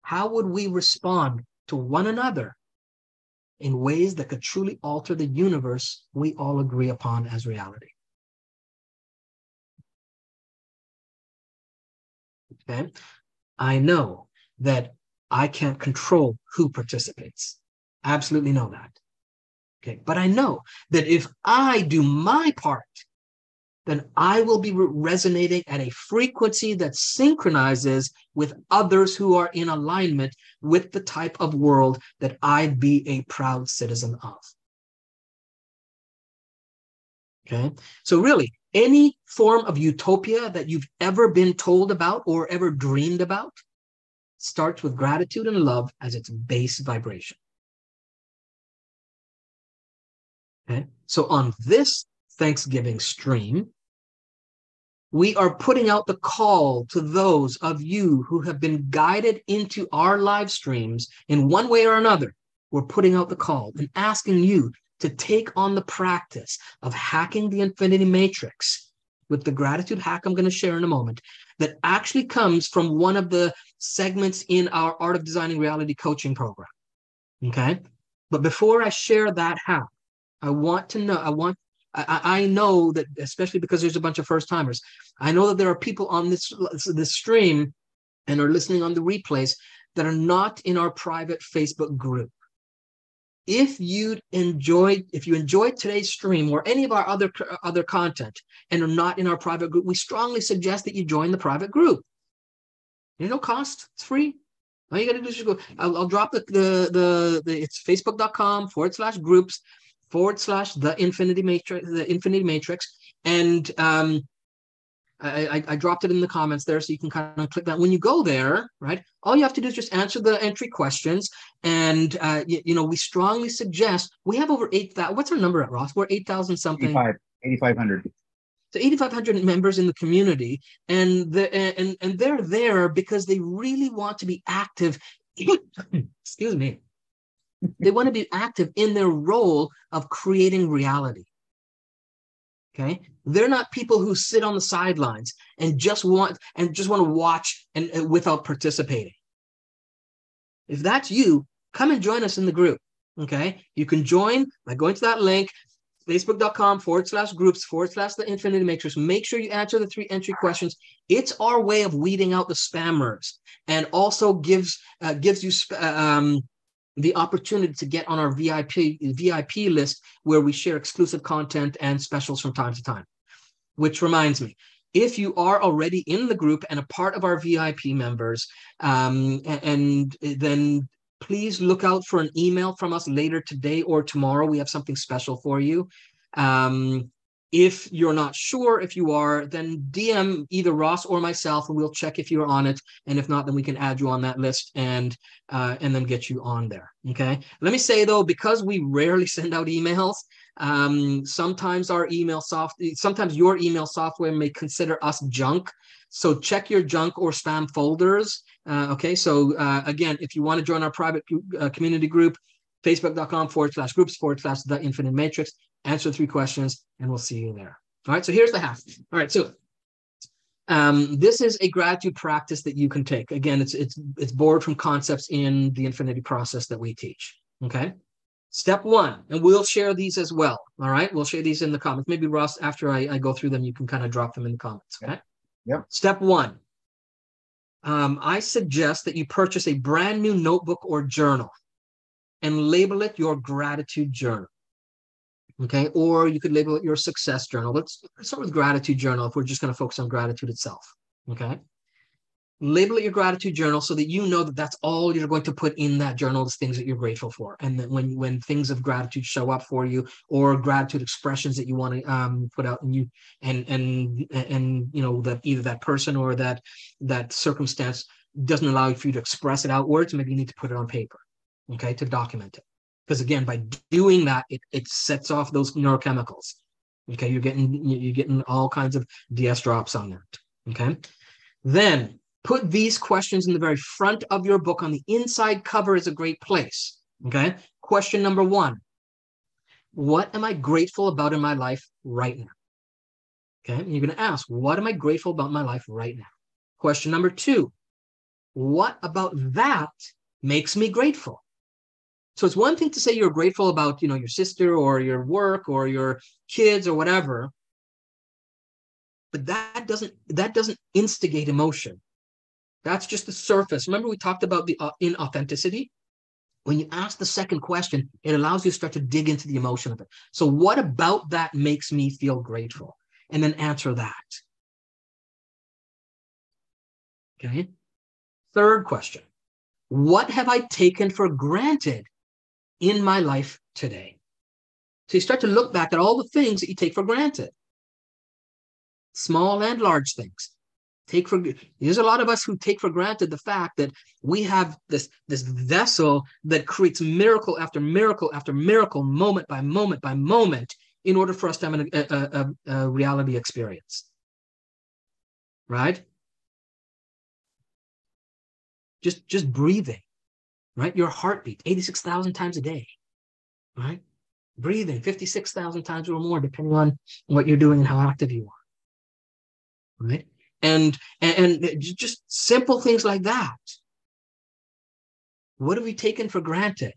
B: How would we respond to one another in ways that could truly alter the universe we all agree upon as reality? Okay, I know that I can't control who participates. Absolutely know that. Okay, but I know that if I do my part, then I will be resonating at a frequency that synchronizes with others who are in alignment with the type of world that I'd be a proud citizen of. Okay, so really, any form of utopia that you've ever been told about or ever dreamed about starts with gratitude and love as its base vibration. Okay, so on this Thanksgiving stream, we are putting out the call to those of you who have been guided into our live streams in one way or another. We're putting out the call and asking you to take on the practice of hacking the infinity matrix with the gratitude hack I'm going to share in a moment, that actually comes from one of the segments in our Art of Designing Reality coaching program. Okay? But before I share that hack, I want to know, I know that, especially because there's a bunch of first timers, I know that there are people on this stream and are listening on the replays that are not in our private Facebook group. If you enjoyed today's stream or any of our other content and are not in our private group, we strongly suggest that you join the private group. There's no cost; it's free. All you got to do is just go. I'll drop it's facebook.com/groups /the infinity matrix, and I dropped it in the comments there, so you can kind of click that. When you go there, right, all you have to do is just answer the entry questions, and we strongly suggest, we have over 8,000. What's our number at, Ross? We're 8,000 something.
A: 8,500.
B: So 8,500 members in the community, and they're there because they really want to be active. Excuse me. They want to be active in their role of creating reality. Okay, they're not people who sit on the sidelines and just want to watch and without participating. If that's you, come and join us in the group. Okay, you can join by going to that link, facebook.com/groups /the infinity matrix. Make sure you answer the 3 entry questions. It's our way of weeding out the spammers, and also gives you the opportunity to get on our VIP list, where we share exclusive content and specials from time to time. Which reminds me, if you are already in the group and a part of our VIP members, and then please look out for an email from us later today or tomorrow. We have something special for you. If you're not sure if you are, then DM either Ross or myself, and we'll check if you're on it. And if not, then we can add you on that list and then get you on there. Okay. Let me say though, because we rarely send out emails, sometimes your email software may consider us junk. So check your junk or spam folders. Okay. So again, if you want to join our private community group, facebook.com/groups /the infinite matrix. Answer 3 questions, and we'll see you there. All right, so here's the hack. All right, so this is a gratitude practice that you can take. Again, it's borrowed from concepts in the infinity process that we teach. Okay, step 1, and we'll share these as well. All right, we'll share these in the comments. Maybe Ross, after I go through them, you can kind of drop them in the comments. Okay.
A: Yep.
B: Step 1. I suggest that you purchase a brand new notebook or journal and label it your gratitude journal. Okay, or you could label it your success journal. Let's start with gratitude journal if we're just going to focus on gratitude itself. Okay, label it your gratitude journal so that you know that that's all you're going to put in that journal is things that you're grateful for. And that when things of gratitude show up for you, or gratitude expressions that you want to put out, and you know that either that person or that circumstance doesn't allow for you to express it outwards, maybe you need to put it on paper. Okay, to document it. Because again, by doing that, it sets off those neurochemicals. Okay, you're getting all kinds of DS drops on that. Okay, then put these questions in the very front of your book. On the inside cover is a great place. Okay, question number 1: what am I grateful about in my life right now? Okay, and you're going to ask, what am I grateful about in my life right now? Question number 2, what about that makes me grateful? So it's one thing to say you're grateful about, your sister or your work or your kids or whatever, but that doesn't instigate emotion. That's just the surface. Remember we talked about the inauthenticity? When you ask the second question, it allows you to start to dig into the emotion of it. So what about that makes me feel grateful? And then answer that. Okay. Third question, what have I taken for granted in my life today? So you start to look back at all the things that you take for granted, small and large things. There's a lot of us who take for granted the fact that we have this vessel that creates miracle after miracle after miracle, moment by moment by moment, in order for us to have a reality experience. Right? Just breathing, right? Your heartbeat, 86,000 times a day, right? Breathing 56,000 times or more, depending on what you're doing and how active you are, right? And just simple things like that. What have we taken for granted?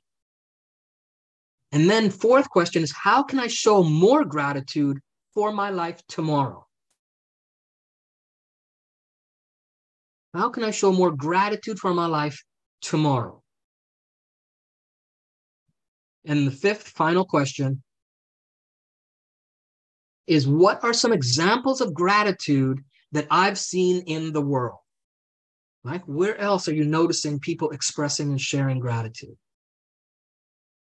B: And then fourth question is, how can I show more gratitude for my life tomorrow? How can I show more gratitude for my life tomorrow? And the fifth, final question is, what are some examples of gratitude that I've seen in the world? Like, where else are you noticing people expressing and sharing gratitude?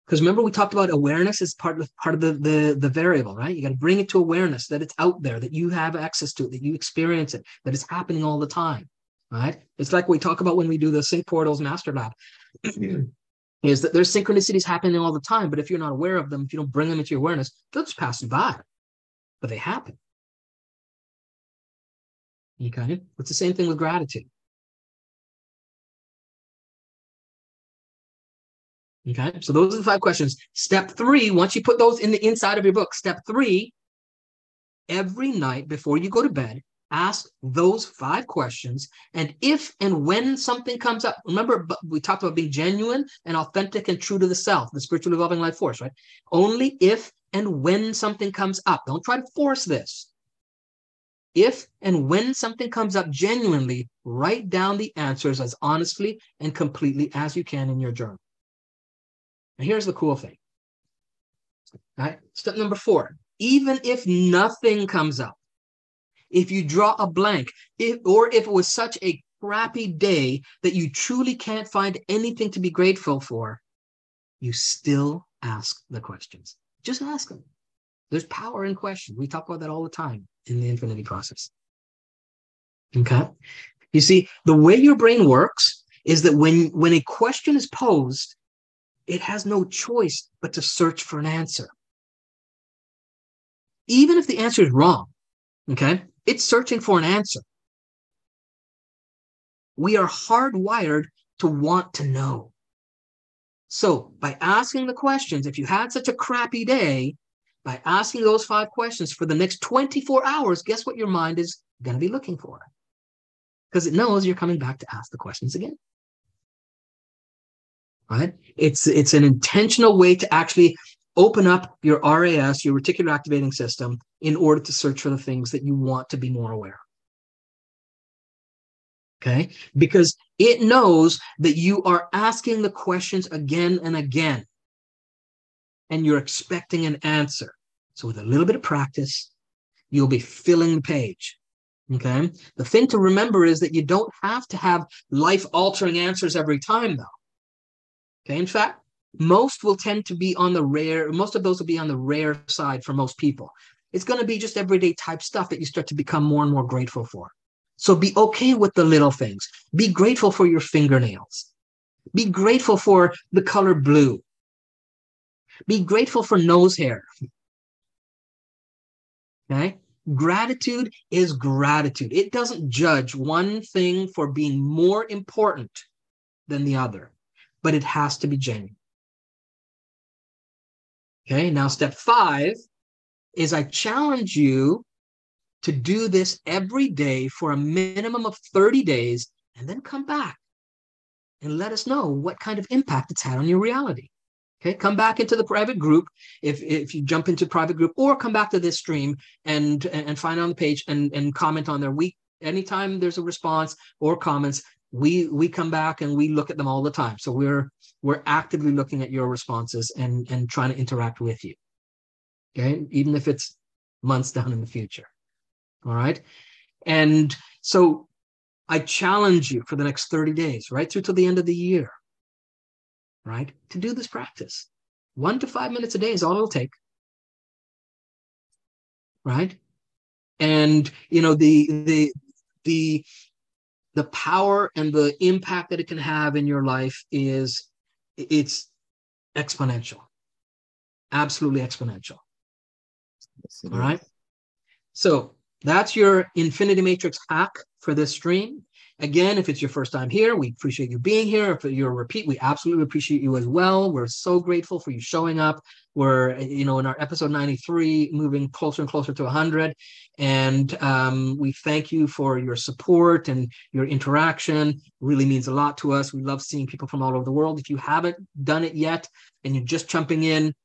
B: Because remember, we talked about awareness as part of the variable, right? You got to bring it to awareness that it's out there, that you have access to it, that you experience it, that it's happening all the time, right? It's like we talk about when we do the Sync Portals Master Lab, is that there's synchronicities happening all the time, but if you're not aware of them, if you don't bring them into your awareness, they'll just pass you by, but they happen. Okay? It's the same thing with gratitude. Okay, so those are the 5 questions. Step 3, once you put those in the inside of your book, step 3, every night before you go to bed, ask those 5 questions. And if and when something comes up, remember, we talked about being genuine and authentic and true to the self, the spiritual evolving life force, right? Only if and when something comes up. Don't try to force this. If and when something comes up genuinely, write down the answers as honestly and completely as you can in your journal. And here's the cool thing. All right. Step number 4, even if nothing comes up, if you draw a blank, or if it was such a crappy day that you truly can't find anything to be grateful for, you still ask the questions. Just ask them. There's power in questions. We talk about that all the time in the infinity process. Okay. You see, the way your brain works is that when a question is posed, it has no choice but to search for an answer. Even if the answer is wrong, okay, it's searching for an answer. We are hardwired to want to know. So by asking the questions, if you had such a crappy day, by asking those 5 questions for the next 24 hours, guess what your mind is going to be looking for? Because it knows you're coming back to ask the questions again. Right? It's an intentional way to actually open up your RAS, your reticular activating system, in order to search for the things that you want to be more aware of. Okay? Because it knows that you are asking the questions again and again, and you're expecting an answer. So with a little bit of practice, you'll be filling the page. Okay? The thing to remember is that you don't have to have life-altering answers every time, though. Okay, in fact, most will tend to be on the rare, most of those will be on the rare side for most people. It's going to be just everyday type stuff that you start to become more and more grateful for. So be okay with the little things. Be grateful for your fingernails. Be grateful for the color blue. Be grateful for nose hair. Okay? Gratitude is gratitude. It doesn't judge one thing for being more important than the other, but it has to be genuine. Okay, now step 5 is I challenge you to do this every day for a minimum of 30 days, and then come back and let us know what kind of impact it's had on your reality. Okay, come back into the private group if you jump into private group, or come back to this stream and find it on the page and comment on there. Anytime there's a response or comments, we come back and we look at them all the time. So we're actively looking at your responses and trying to interact with you. Okay, even if it's months down in the future. All right. And so I challenge you for the next 30 days, right through to the end of the year, right, to do this practice. 1 to 5 minutes a day is all it'll take. Right. And, you know, the power and the impact that it can have in your life it's exponential, absolutely exponential.
A: Yes,
B: all right. So that's your Infinity Matrix hack for this stream. Again, if it's your first time here, we appreciate you being here. If you're a repeat, we absolutely appreciate you as well. We're so grateful for you showing up. We're, you know, in our episode 93, moving closer and closer to 100. And we thank you for your support and your interaction. It really means a lot to us. We love seeing people from all over the world. If you haven't done it yet and you're just jumping in,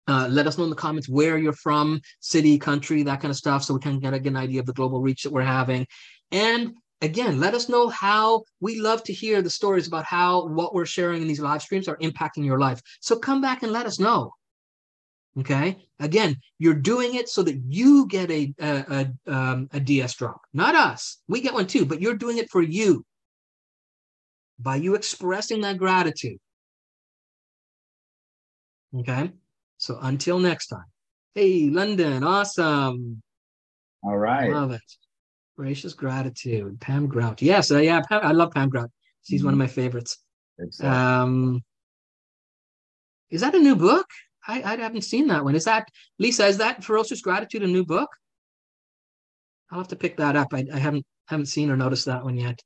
B: let us know in the comments where you're from, city, country, that kind of stuff, so we can get an idea of the global reach that we're having. And again, let us know how. We love to hear the stories about how what we're sharing in these live streams are impacting your life. So come back and let us know. Okay. Again, you're doing it so that you get a DS drop, not us. We get one too, but you're doing it for you by you expressing that gratitude. Okay. So until next time. Hey, London, awesome.
A: All right.
B: Love it. Gracious gratitude. Pam Grout. Yes, yeah, I love Pam Grout. She's one of my favorites.
A: Exactly.
B: Is that a new book? I haven't seen that one. Is that, Lisa, is that Ferocious Gratitude a new book? I'll have to pick that up. I haven't seen or noticed that one yet.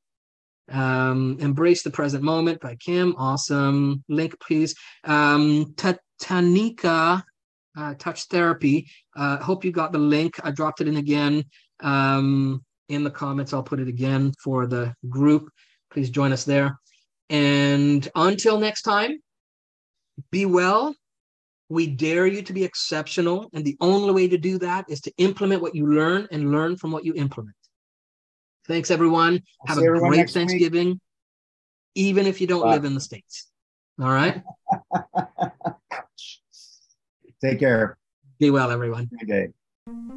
B: Embrace the Present Moment by Kim. Awesome. Link, please. Tanika, Touch Therapy. Hope you got the link. I dropped it in again in the comments. I'll put it again for the group. Please join us there. And until next time, be well. We dare you to be exceptional. And the only way to do that is to implement what you learn and learn from what you implement. Thanks, everyone. Have a great Thanksgiving, even if you don't live in the States. All right?
A: Take care.
B: Be well, everyone.
A: Okay.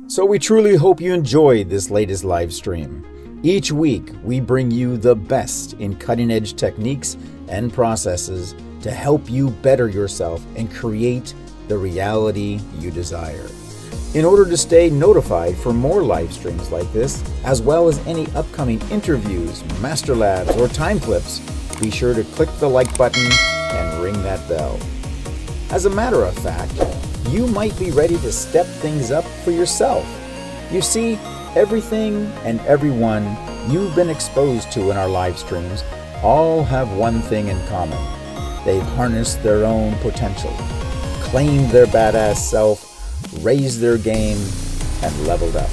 C: So we truly hope you enjoyed this latest live stream. Each week, we bring you the best in cutting-edge techniques and processes to help you better yourself and create the reality you desire. In order to stay notified for more live streams like this, as well as any upcoming interviews, master labs, or time clips, be sure to click the like button and ring that bell. As a matter of fact, you might be ready to step things up for yourself. You see, everything and everyone you've been exposed to in our live streams all have one thing in common. They've harnessed their own potential, claimed their badass self, raised their game, and leveled up.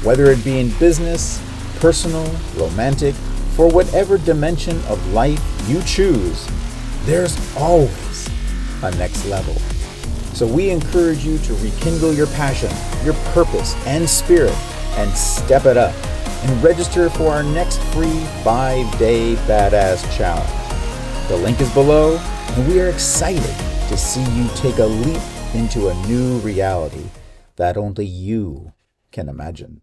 C: Whether it be in business, personal, romantic, for whatever dimension of life you choose, there's always a next level. So we encourage you to rekindle your passion, your purpose, and spirit, and step it up, and register for our next free 5-day badass challenge. The link is below, and we are excited to see you take a leap into a new reality that only you can imagine.